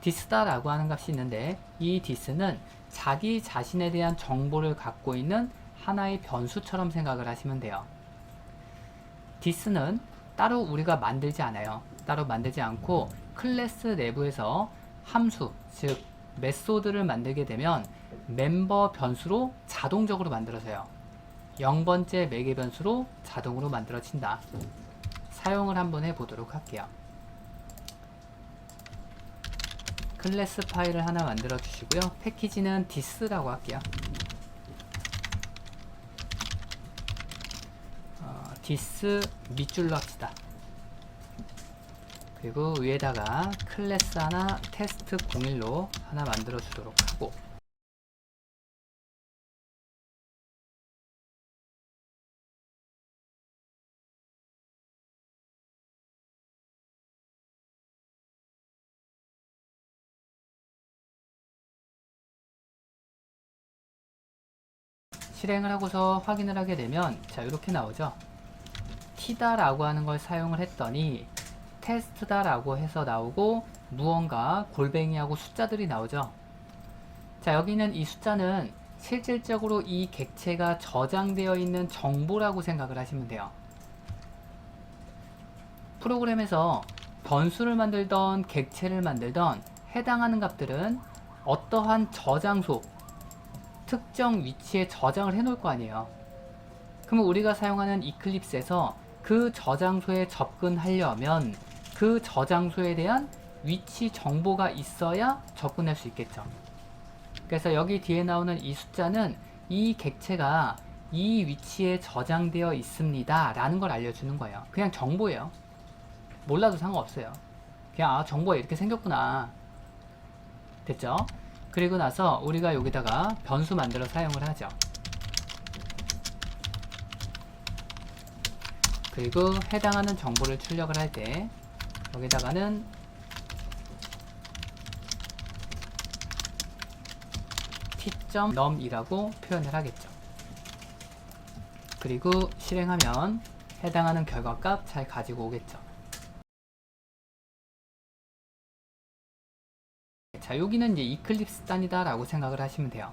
this다 라고 하는 값이 있는데, 이 this는 자기 자신에 대한 정보를 갖고 있는 하나의 변수처럼 생각을 하시면 돼요. this는 따로 우리가 만들지 않아요. 따로 만들지 않고 클래스 내부에서 함수, 즉 메소드를 만들게 되면 멤버 변수로 자동적으로 만들어져요. 0번째 매개 변수로 자동으로 만들어진다. 사용을 한번 해보도록 할게요. 클래스 파일을 하나 만들어 주시고요. 패키지는 this라고 할게요. this 밑줄로 합시다. 그리고 위에다가 클래스 하나 test01로 하나 만들어 주도록 하고, 실행을 하고서 확인을 하게 되면 자 이렇게 나오죠. t다 라고 하는 걸 사용을 했더니 테스트다 라고 해서 나오고 무언가 골뱅이하고 숫자들이 나오죠. 자 여기는 이 숫자는 실질적으로 이 객체가 저장되어 있는 정보라고 생각을 하시면 돼요. 프로그램에서 변수를 만들던 객체를 만들던 해당하는 값들은 어떠한 저장소, 특정 위치에 저장을 해 놓을 거 아니에요. 그러면 우리가 사용하는 이클립스에서 그 저장소에 접근하려면 그 저장소에 대한 위치 정보가 있어야 접근할 수 있겠죠. 그래서 여기 뒤에 나오는 이 숫자는 이 객체가 이 위치에 저장되어 있습니다 라는 걸 알려주는 거예요. 그냥 정보예요. 몰라도 상관없어요. 그냥 정보가 이렇게 생겼구나. 됐죠? 그리고 나서 우리가 여기다가 변수 만들어 사용을 하죠. 그리고 해당하는 정보를 출력을 할 때 여기다가는 t.num이라고 표현을 하겠죠. 그리고 실행하면 해당하는 결과값 잘 가지고 오겠죠. 자 여기는 이제 이클립스 단이다 라고 생각을 하시면 돼요.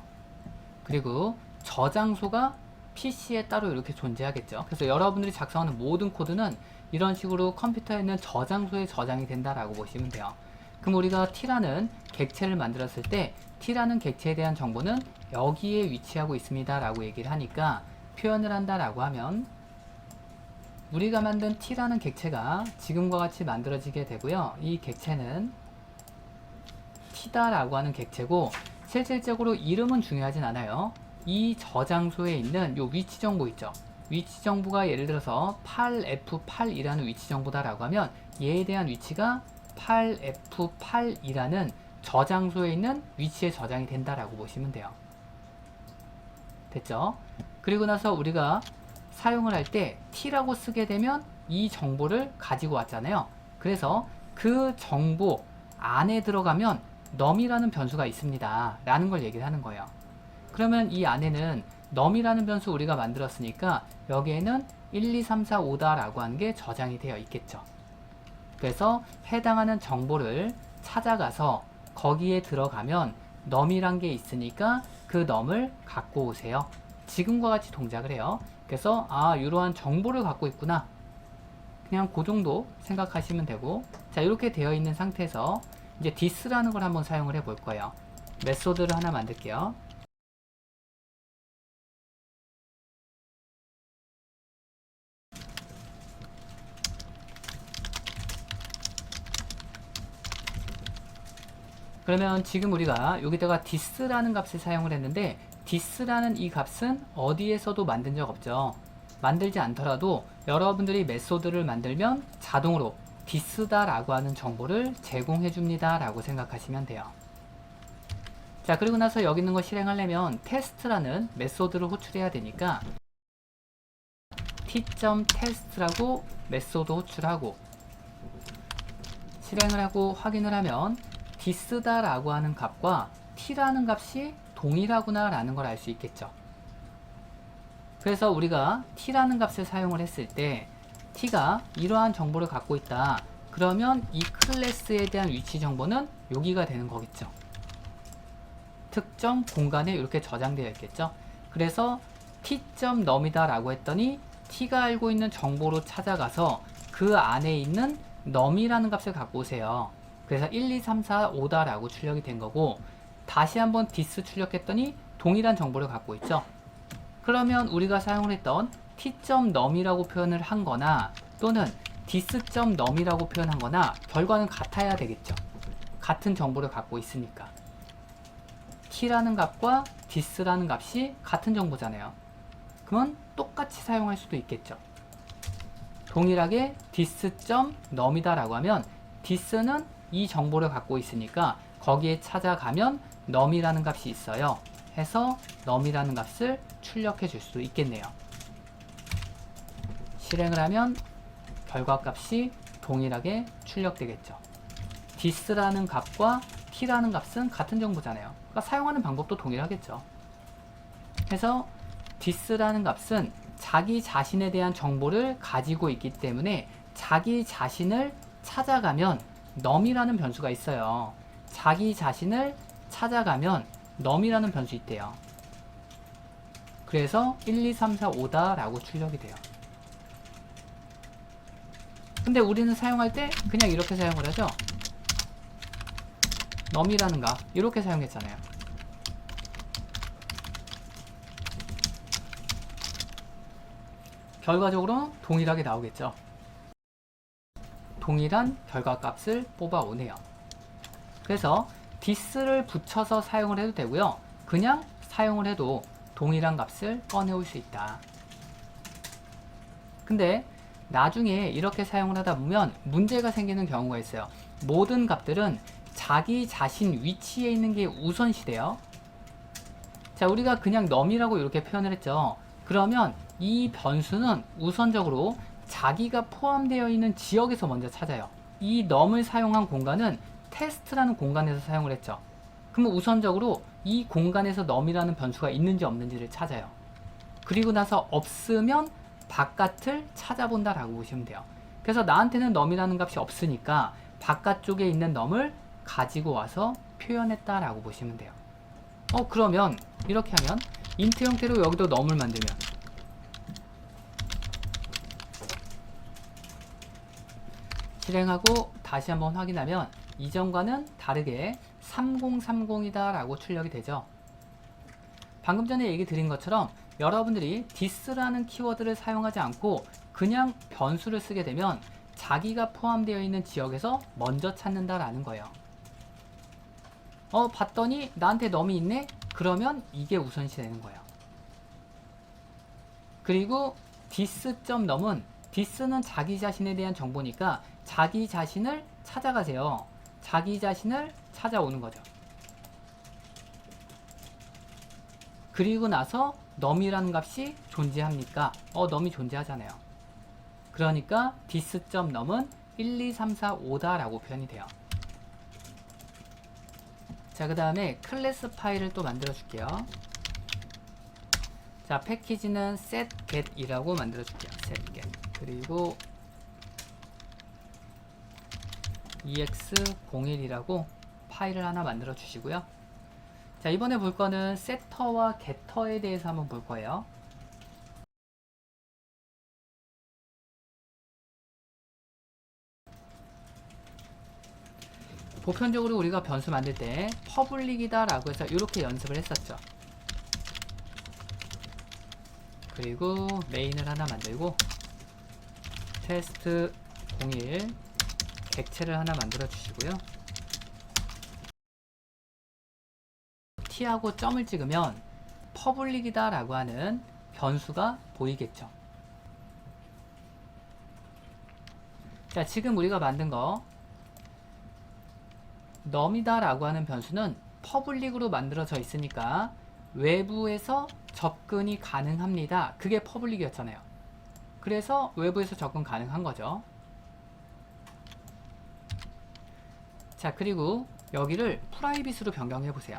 그리고 저장소가 PC에 따로 이렇게 존재하겠죠. 그래서 여러분들이 작성하는 모든 코드는 이런 식으로 컴퓨터에 있는 저장소에 저장이 된다라고 보시면 돼요. 그럼 우리가 t라는 객체를 만들었을 때 t라는 객체에 대한 정보는 여기에 위치하고 있습니다 라고 얘기를 하니까 표현을 한다라고 하면 우리가 만든 t라는 객체가 지금과 같이 만들어지게 되고요. 이 객체는 t다 라고 하는 객체고 실질적으로 이름은 중요하진 않아요. 이 저장소에 있는 요 위치 정보 있죠. 위치 정보가 예를 들어서 8F8이라는 위치 정보다 라고 하면 얘에 대한 위치가 8F8이라는 저장소에 있는 위치에 저장이 된다라고 보시면 돼요. 됐죠? 그리고 나서 우리가 사용을 할 때 t라고 쓰게 되면 이 정보를 가지고 왔잖아요. 그래서 그 정보 안에 들어가면 num이라는 변수가 있습니다 라는 걸 얘기를 하는 거예요. 그러면 이 안에는 num이라는 변수 우리가 만들었으니까 여기에는 1, 2, 3, 4, 5다 라고 하는 게 저장이 되어 있겠죠. 그래서 해당하는 정보를 찾아가서 거기에 들어가면 num이란 게 있으니까 그 num을 갖고 오세요. 지금과 같이 동작을 해요. 그래서 이러한 정보를 갖고 있구나. 그냥 그 정도 생각하시면 되고, 자 이렇게 되어 있는 상태에서 이제 this라는 걸 한번 사용을 해 볼 거예요. 메소드를 하나 만들게요. 그러면 지금 우리가 여기다가 this라는 값을 사용을 했는데 this라는 이 값은 어디에서도 만든 적 없죠. 만들지 않더라도 여러분들이 메소드를 만들면 자동으로 this다 라고 하는 정보를 제공해 줍니다 라고 생각하시면 돼요. 자 그리고 나서 여기 있는 거 실행하려면 test라는 메소드를 호출해야 되니까 t.test라고 메소드 호출하고 실행을 하고 확인을 하면 this다 라고 하는 값과 t라는 값이 동일하구나 라는 걸 알 수 있겠죠. 그래서 우리가 t라는 값을 사용을 했을 때 t가 이러한 정보를 갖고 있다. 그러면 이 클래스에 대한 위치 정보는 여기가 되는 거겠죠. 특정 공간에 이렇게 저장되어 있겠죠. 그래서 t.num이다 라고 했더니 t가 알고 있는 정보로 찾아가서 그 안에 있는 num이라는 값을 갖고 오세요. 그래서 1, 2, 3, 4, 5다 라고 출력이 된 거고, 다시 한번 this 출력했더니 동일한 정보를 갖고 있죠. 그러면 우리가 사용을 했던 t.num이라고 표현을 한 거나 또는 this.num이라고 표현한 거나 결과는 같아야 되겠죠. 같은 정보를 갖고 있으니까. t라는 값과 this라는 값이 같은 정보잖아요. 그러면 똑같이 사용할 수도 있겠죠. 동일하게 this.num이다 라고 하면 this는 이 정보를 갖고 있으니까 거기에 찾아가면 num이라는 값이 있어요. 해서 num이라는 값을 출력해 줄 수도 있겠네요. 실행을 하면 결과값이 동일하게 출력되겠죠. this라는 값과 t라는 값은 같은 정보잖아요. 그러니까 사용하는 방법도 동일하겠죠. 그래서 this라는 값은 자기 자신에 대한 정보를 가지고 있기 때문에 자기 자신을 찾아가면 num이라는 변수가 있어요. 자기 자신을 찾아가면 num이라는 변수 있대요. 그래서 1, 2, 3, 4, 5다 라고 출력이 돼요. 근데 우리는 사용할 때 그냥 이렇게 사용을 하죠. num이라는 값 이렇게 사용했잖아요. 결과적으로 동일하게 나오겠죠. 동일한 결과값을 뽑아오네요. 그래서 this를 붙여서 사용을 해도 되고요. 그냥 사용을 해도 동일한 값을 꺼내올 수 있다. 근데 나중에 이렇게 사용을 하다 보면 문제가 생기는 경우가 있어요. 모든 값들은 자기 자신 위치에 있는 게 우선시돼요. 자, 우리가 그냥 num이라고 이렇게 표현을 했죠. 그러면 이 변수는 우선적으로 자기가 포함되어 있는 지역에서 먼저 찾아요. 이 num을 사용한 공간은 테스트라는 공간에서 사용을 했죠. 그러면 우선적으로 이 공간에서 num이라는 변수가 있는지 없는지를 찾아요. 그리고 나서 없으면 바깥을 찾아본다 라고 보시면 돼요. 그래서 나한테는 num이라는 값이 없으니까 바깥쪽에 있는 num을 가지고 와서 표현했다 라고 보시면 돼요. 그러면 이렇게 하면 int 형태로 여기도 num을 만들면 실행하고 다시 한번 확인하면 이전과는 다르게 3030이다 라고 출력이 되죠. 방금 전에 얘기 드린 것처럼 여러분들이 this라는 키워드를 사용하지 않고 그냥 변수를 쓰게 되면 자기가 포함되어 있는 지역에서 먼저 찾는다 라는 거예요. 봤더니 나한테 num이 있네? 그러면 이게 우선시 되는 거예요. 그리고 this.num은 this는 자기 자신에 대한 정보니까 자기 자신을 찾아가세요. 자기 자신을 찾아오는 거죠. 그리고 나서 num이라는 값이 존재합니까? num이 존재하잖아요. 그러니까 this.num은 1, 2, 3, 4, 5다 라고 표현이 돼요. 자, 그 다음에 클래스 파일을 또 만들어 줄게요. 자, 패키지는 setget이라고 만들어 줄게요. setget. 그리고 ex01이라고 파일을 하나 만들어 주시고요. 자, 이번에 볼 거는 setter와 getter에 대해서 한번 볼 거예요. 보편적으로 우리가 변수 만들 때 public이다 라고 해서 이렇게 연습을 했었죠. 그리고 메인을 하나 만들고 test01 객체를 하나 만들어 주시고요. t하고 점을 찍으면 public이다 라고 하는 변수가 보이겠죠. 자, 지금 우리가 만든 거 num이다 라고 하는 변수는 public으로 만들어져 있으니까 외부에서 접근이 가능합니다. 그게 public이었잖아요. 그래서 외부에서 접근 가능한 거죠. 자, 그리고 여기를 프라이빗으로 변경해 보세요.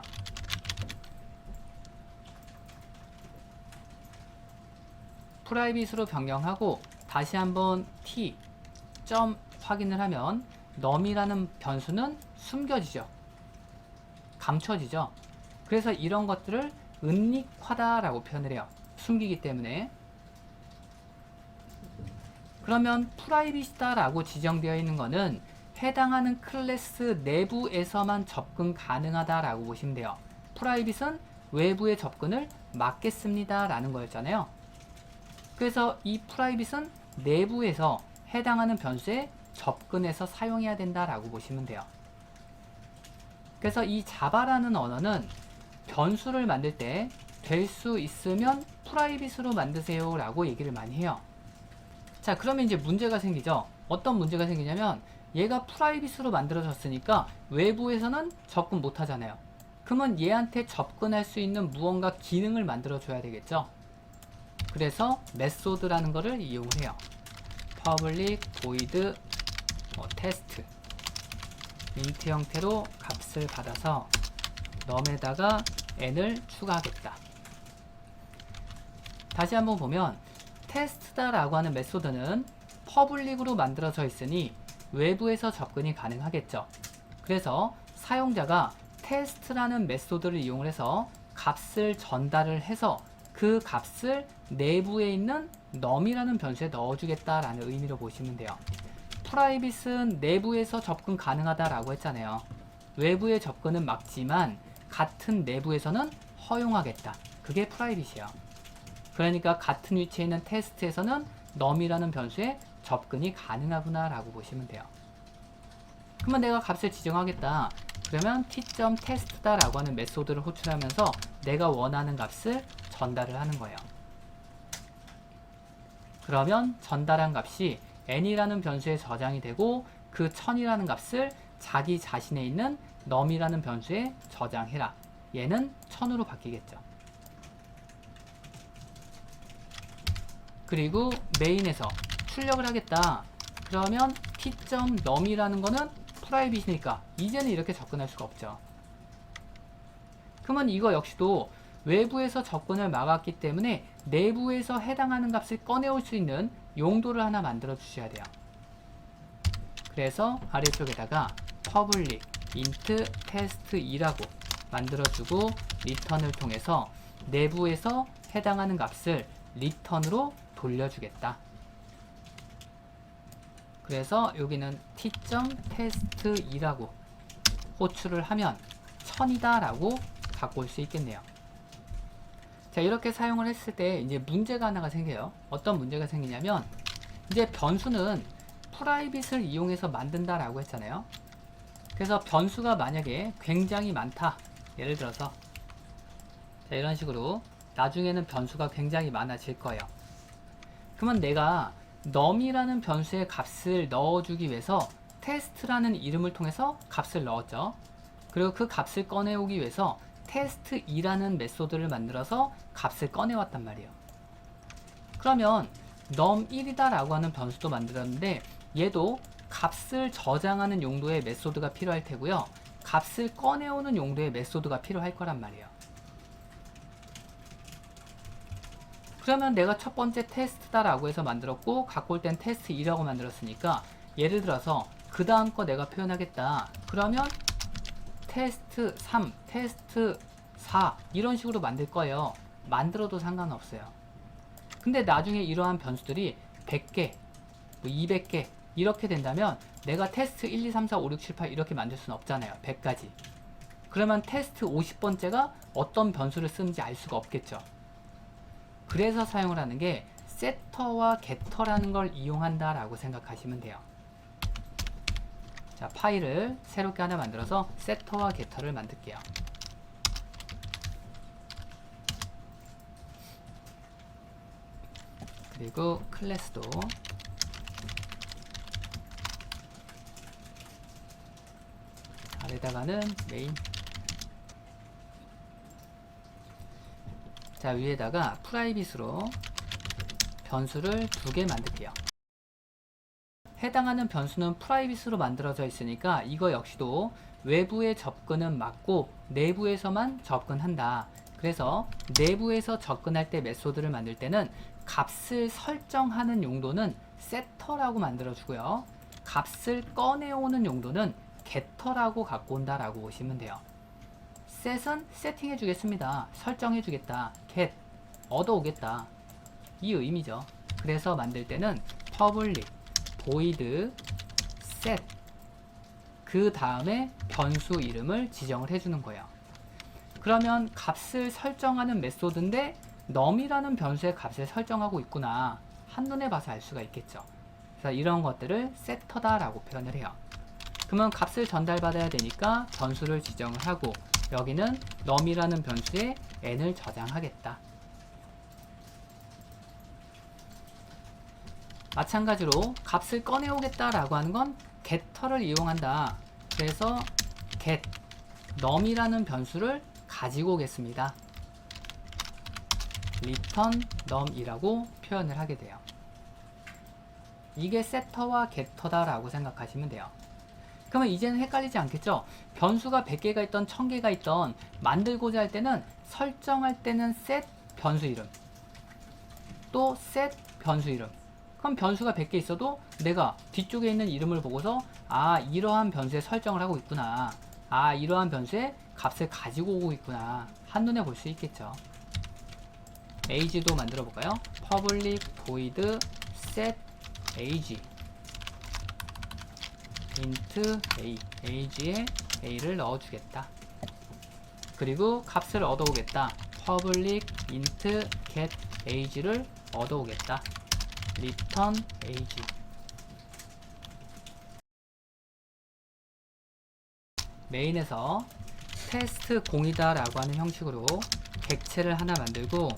프라이빗으로 변경하고 다시 한번 t 확인을 하면 num이라는 변수는 숨겨지죠. 감춰지죠. 그래서 이런 것들을 은닉화다라고 표현을 해요. 숨기기 때문에. 그러면 프라이빗이다라고 지정되어 있는 거는 해당하는 클래스 내부에서만 접근 가능하다라고 보시면 돼요. 프라이빗은 외부의 접근을 막겠습니다 라는 거였잖아요. 그래서 이 프라이빗은 내부에서 해당하는 변수에 접근해서 사용해야 된다라고 보시면 돼요. 그래서 이 자바라는 언어는 변수를 만들 때 될 수 있으면 프라이빗으로 만드세요 라고 얘기를 많이 해요. 자, 그러면 이제 문제가 생기죠. 어떤 문제가 생기냐면 얘가 프라이빗으로 만들어졌으니까 외부에서는 접근 못 하잖아요. 그러면 얘한테 접근할 수 있는 무언가 기능을 만들어 줘야 되겠죠. 그래서 메소드라는 거를 이용을 해요. public void test int 형태로 값을 받아서 num에다가 n을 추가하겠다. 다시 한번 보면 테스트다라고 하는 메소드는 퍼블릭으로 만들어져 있으니 외부에서 접근이 가능하겠죠. 그래서 사용자가 테스트라는 메소드를 이용을 해서 값을 전달을 해서 그 값을 내부에 있는 num이라는 변수에 넣어주겠다라는 의미로 보시면 돼요. 프라이빗은 내부에서 접근 가능하다라고 했잖아요. 외부의 접근은 막지만 같은 내부에서는 허용하겠다. 그게 프라이빗이에요. 그러니까 같은 위치에 있는 테스트에서는 num이라는 변수에 접근이 가능하구나 라고 보시면 돼요. 그러면 내가 값을 지정하겠다. 그러면 t.test다 라고 하는 메소드를 호출하면서 내가 원하는 값을 전달을 하는 거예요. 그러면 전달한 값이 n이라는 변수에 저장이 되고 그 1000이라는 값을 자기 자신에 있는 num이라는 변수에 저장해라. 얘는 1000으로 바뀌겠죠. 그리고 메인에서 출력을 하겠다. 그러면 t.num이라는 거는 프라이빗이니까 이제는 이렇게 접근할 수가 없죠. 그러면 이거 역시도 외부에서 접근을 막았기 때문에 내부에서 해당하는 값을 꺼내올 수 있는 용도를 하나 만들어 주셔야 돼요. 그래서 아래쪽에다가 public int test2라고 만들어주고 return을 통해서 내부에서 해당하는 값을 return으로 돌려주겠다. 그래서 여기는 t.test2라고 호출을 하면 1000이다 라고 갖고 올 수 있겠네요. 자, 이렇게 사용을 했을 때 이제 문제가 하나가 생겨요. 어떤 문제가 생기냐면 이제 변수는 프라이빗을 이용해서 만든다 라고 했잖아요. 그래서 변수가 만약에 굉장히 많다. 예를 들어서 자, 이런 식으로 나중에는 변수가 굉장히 많아질 거예요. 그러면 내가 num이라는 변수의 값을 넣어주기 위해서 test라는 이름을 통해서 값을 넣었죠. 그리고 그 값을 꺼내오기 위해서 test2라는 메소드를 만들어서 값을 꺼내왔단 말이에요. 그러면 num1이다 라고 하는 변수도 만들었는데 얘도 값을 저장하는 용도의 메소드가 필요할 테고요. 값을 꺼내오는 용도의 메소드가 필요할 거란 말이에요. 그러면 내가 첫 번째 테스트다 라고 해서 만들었고 갖고 올 땐 테스트2라고 만들었으니까 예를 들어서 그 다음 거 내가 표현하겠다. 그러면 테스트3, 테스트4 이런 식으로 만들 거예요. 만들어도 상관없어요. 근데 나중에 이러한 변수들이 100개, 200개 이렇게 된다면 내가 테스트 1, 2, 3, 4, 5, 6, 7, 8 이렇게 만들 수는 없잖아요. 100가지. 그러면 테스트 50번째가 어떤 변수를 쓰는지 알 수가 없겠죠. 그래서 사용을 하는 게 setter와 getter라는 걸 이용한다 라고 생각하시면 돼요. 자, 파일을 새롭게 하나 만들어서 setter와 getter를 만들게요. 그리고 클래스도 아래다가는 메인. 자, 위에다가 프라이빗으로 변수를 2개 만들게요. 해당하는 변수는 프라이빗으로 만들어져 있으니까 이거 역시도 외부의 접근은 막고 내부에서만 접근한다. 그래서 내부에서 접근할 때 메소드를 만들 때는 값을 설정하는 용도는 setter라고 만들어주고요. 값을 꺼내오는 용도는 getter라고 갖고 온다라고 보시면 돼요. set은 세팅해 주겠습니다. 설정해 주겠다. get 얻어오겠다. 이 의미죠. 그래서 만들 때는 public void set 그 다음에 변수 이름을 지정을 해주는 거예요. 그러면 값을 설정하는 메소드인데 num이라는 변수의 값을 설정하고 있구나. 한눈에 봐서 알 수가 있겠죠. 그래서 이런 것들을 setter다 라고 표현을 해요. 그러면 값을 전달받아야 되니까 변수를 지정을 하고 여기는 num이라는 변수에 n을 저장하겠다. 마찬가지로 값을 꺼내오겠다 라고 하는 건 getter를 이용한다. 그래서 get num이라는 변수를 가지고 오겠습니다. return num이라고 표현을 하게 돼요. 이게 setter와 getter다 라고 생각하시면 돼요. 그러면 이제는 헷갈리지 않겠죠? 변수가 100개가 있던 1000개가 있던 만들고자 할 때는 설정할 때는 set 변수 이름 또 set 변수 이름. 그럼 변수가 100개 있어도 내가 뒤쪽에 있는 이름을 보고서 아 이러한 변수에 설정을 하고 있구나. 아 이러한 변수에 값을 가지고 오고 있구나. 한눈에 볼 수 있겠죠. age도 만들어 볼까요? public void set age int a age에 a를 넣어주겠다. 그리고 값을 얻어오겠다. public int get age를 얻어오겠다. return age. 메인에서 테스트 0이다 라고 하는 형식으로 객체를 하나 만들고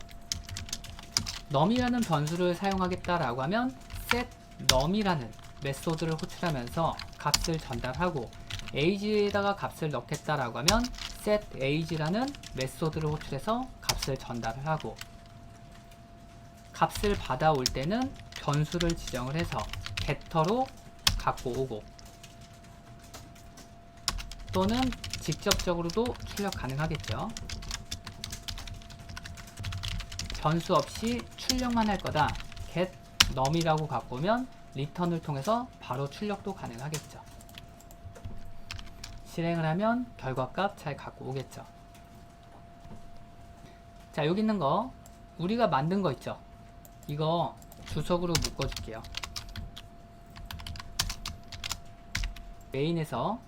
num이라는 변수를 사용하겠다 라고 하면 set num이라는 메소드를 호출하면서 값을 전달하고 age에다가 값을 넣겠다 라고 하면 set age라는 메소드를 호출해서 값을 전달을 하고 값을 받아올 때는 변수를 지정을 해서 getter로 갖고 오고 또는 직접적으로도 출력 가능하겠죠. 변수 없이 출력만 할 거다. get num이라고 갖고 오면 return을 통해서 바로 출력도 가능하겠죠. 실행을 하면 결과값 잘 갖고 오겠죠. 자, 여기 있는 거 우리가 만든 거 있죠. 이거 주석으로 묶어줄게요. 메인에서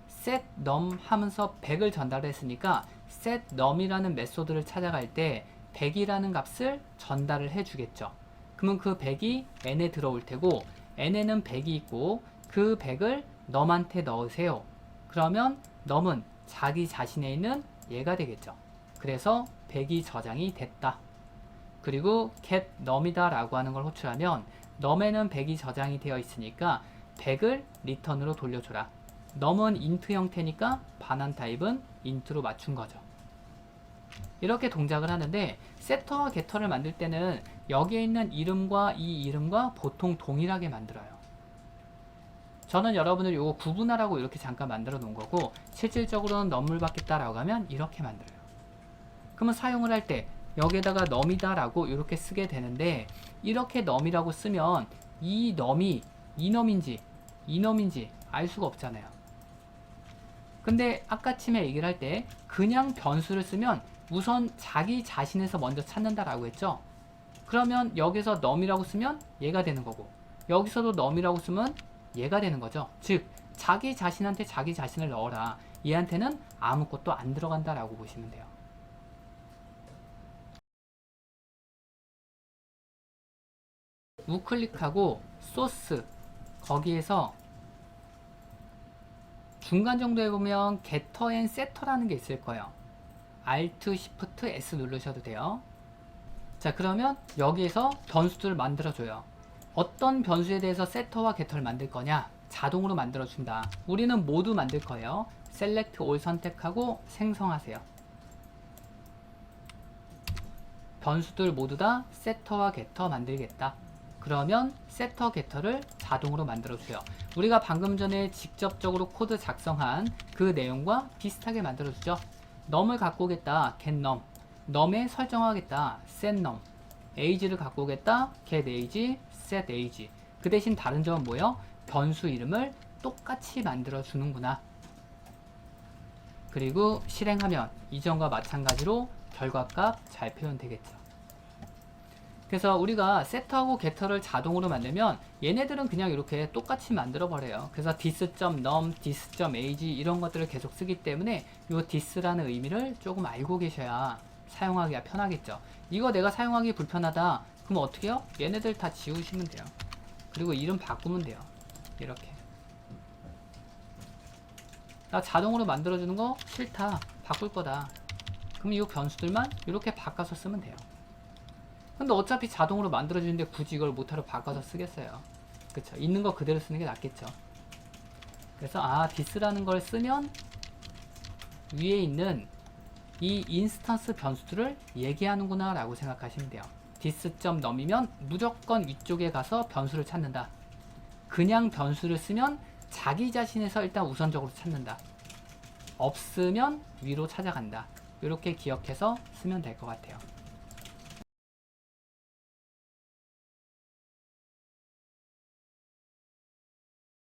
set num 하면서 100을 전달했으니까 set num이라는 메소드를 찾아갈 때 100이라는 값을 전달을 해주겠죠. 그러면 그 100이 n에 들어올 테고 n에는 100이 있고 그 100을 num한테 넣으세요. 그러면 num은 자기 자신에 있는 얘가 되겠죠. 그래서 100이 저장이 됐다. 그리고 get num이다 라고 하는 걸 호출하면 num에는 100이 저장이 되어 있으니까 100을 return으로 돌려줘라. num은 int 형태니까 반환 타입은 int로 맞춘 거죠. 이렇게 동작을 하는데 setter와 getter를 만들 때는 여기에 있는 이름과 이 이름과 보통 동일하게 만들어요. 저는 여러분을 이거 구분하라고 이렇게 잠깐 만들어 놓은 거고 실질적으로는 num을 받겠다라고 하면 이렇게 만들어요. 그러면 사용을 할 때 여기에다가 num이다 라고 이렇게 쓰게 되는데 이렇게 num이라고 쓰면 이 num이 이 num인지 알 수가 없잖아요. 근데 아까쯤에 얘기를 할 때 그냥 변수를 쓰면 우선 자기 자신에서 먼저 찾는다라고 했죠. 그러면 여기서 num이라고 쓰면 얘가 되는 거고 여기서도 num이라고 쓰면 얘가 되는 거죠. 즉 자기 자신한테 자기 자신을 넣어라. 얘한테는 아무것도 안 들어간다라고 보시면 돼요. 우클릭하고 소스 거기에서 중간 정도에 보면 getter and setter라는 게 있을 거예요. Alt, Shift, S 누르셔도 돼요. 자, 그러면 여기에서 변수들을 만들어줘요. 어떤 변수에 대해서 setter와 getter를 만들 거냐? 자동으로 만들어준다. 우리는 모두 만들 거예요. Select All 선택하고 생성하세요. 변수들 모두 다 setter와 getter 만들겠다. 그러면 setter, getter를 자동으로 만들어줘요. 우리가 방금 전에 직접적으로 코드 작성한 그 내용과 비슷하게 만들어주죠. num을 갖고 오겠다. get num. num에 설정하겠다. set num. age를 갖고 오겠다. get age, set age. 그 대신 다른 점은 뭐예요? 변수 이름을 똑같이 만들어 주는구나. 그리고 실행하면 이전과 마찬가지로 결과값 잘 표현되겠죠. 그래서 우리가 세터하고 게터를 자동으로 만들면 얘네들은 그냥 이렇게 똑같이 만들어 버려요. 그래서 this.num, this.ag 이런 것들을 계속 쓰기 때문에 이 this라는 의미를 조금 알고 계셔야 사용하기가 편하겠죠. 이거 내가 사용하기 불편하다. 그럼 어떻게 해요? 얘네들 다 지우시면 돼요. 그리고 이름 바꾸면 돼요. 이렇게. 나 자동으로 만들어주는 거 싫다. 바꿀 거다. 그럼 이 변수들만 이렇게 바꿔서 쓰면 돼요. 근데 어차피 자동으로 만들어주는데 굳이 이걸 못하러 바꿔서 쓰겠어요. 그쵸? 있는 거 그대로 쓰는 게 낫겠죠. 그래서 this라는 걸 쓰면 위에 있는 이 인스턴스 변수들을 얘기하는구나 라고 생각하시면 돼요. this.num이면 무조건 위쪽에 가서 변수를 찾는다. 그냥 변수를 쓰면 자기 자신에서 일단 우선적으로 찾는다. 없으면 위로 찾아간다. 이렇게 기억해서 쓰면 될 것 같아요.